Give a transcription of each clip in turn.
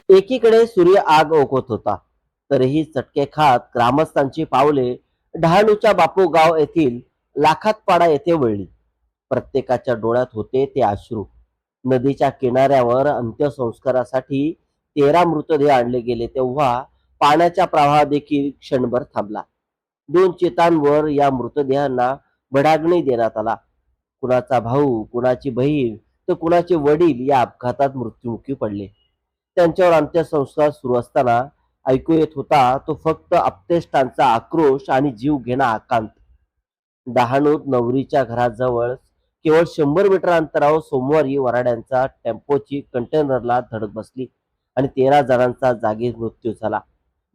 एकीकडे सूर्य आग ओकवत होता, तरीही चटके खात ग्रामस्थांची पावले डहाणूच्या बापूगाव येथील लाखातपाडा येथे वळली. प्रत्येकाच्या डोळ्यात होते ते अश्रू. नदीच्या किनाऱ्यावर अंत्यसंस्कारासाठी 13 मृतदेह आणले गेले तेव्हा पाण्याचा प्रवाह देखील क्षणभर थांबला. 2 चितांवर या मृतदेहांना बडागणी देण्यात आला. कुणाचा भाऊ, कुणाची बहीण तर कुणाचे वडील या अपघातात मृत्युमुखी पडले. त्यांच्यावर अंत्यसंस्कार सुरू असताना ऐकू येत होता तो फक्त आप्तेष्टांचा आक्रोश आणि जीव घेणा आकांत. डहाणूत नवरीच्या घराजवळ केवळ 100 मीटर अंतरावर सोमवारी वराड्यांचा टेम्पोची कंटेनरला धडक बसली आणि 13 जणांचा जागीच मृत्यू झाला.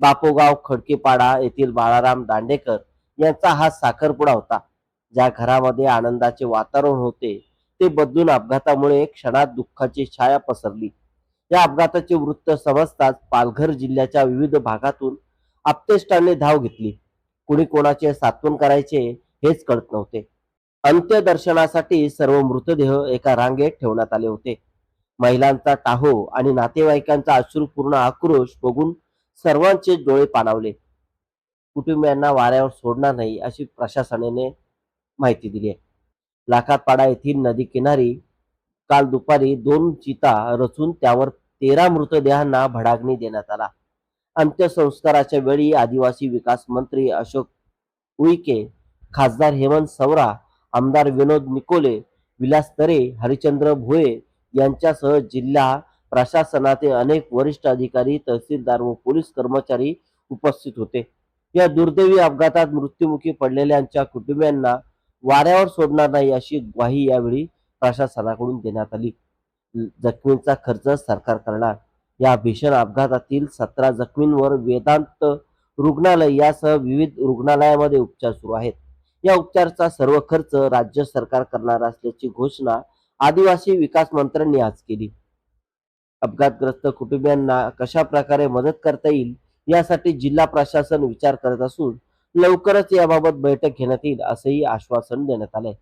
बापोगाव खडकीपाडा येथील बाळाराम दांडेकर यांचा हा साखरपुडा होता. ज्या घरामध्ये आनंदाचे वातावरण होते ते बदलून अपघातामुळे क्षणात दुःखाची छाया पसरली. या अपघाताचे वृत्त समजताच पालघर जिल्ह्याच्या विविध भागातून आप्तेष्टांनी धाव घेतली. कुणी कोणाचे सांत्वन करायचे हेच कळत नव्हते. अंत्यदर्शनासाठी सर्व मृतदेह एका रांगेत ठेवण्यात आले होते. महिलांचा टाहो आणि नातेवाईकांचा अश्रुपूर्ण आक्रोश बघून सर्वांचे डोळे पाणावले. कुटुंबियांना वाऱ्यावर सोडणार नाही अशी प्रशासनाने माहिती दिली आहे. लाखातपाडा येथील नदी किनारी काल दुपारी 2 चिता रचून त्यावर 13 मृतदेहांना भडागणी देण्यात आला. अंत्यसंस्काराच्या वेळी आदिवासी विकास मंत्री अशोक उईके, खासदार हेमंत सवरा, आमदार विनोद निकोले, विलास तरे, हरिश्चंद्र भोये यांच्यासह जिल्हा प्रशासनाचे अनेक वरिष्ठ अधिकारी, तहसीलदार व पोलीस कर्मचारी उपस्थित होते. या दुर्दैवी अपघातात मृत्युमुखी पडलेल्यांच्या कुटुंबियांना वाऱ्यावर सोडणार नाही अशी ग्वाही यावेळी प्रशासनाकडून देण्यात आली. जखमींचा खर्च सरकार करणार. या भीषण अपघातातील 17 जखमींवर वेदांत रुग्णालय यासह विविध रुग्णालयामध्ये उपचार सुरू आहेत. या उपचाराचा सर्व खर्च राज्य सरकार करणार असल्याची घोषणा आदिवासी विकास मंत्र्यांनी आज केली. अपघातग्रस्त कुटुंबियांना कशा प्रकारे मदत करता येईल यासाठी जिल्हा प्रशासन विचार करत असून लवकरच याबाबत बैठक घेण्यात येईल असंही आश्वासन देण्यात आलंय.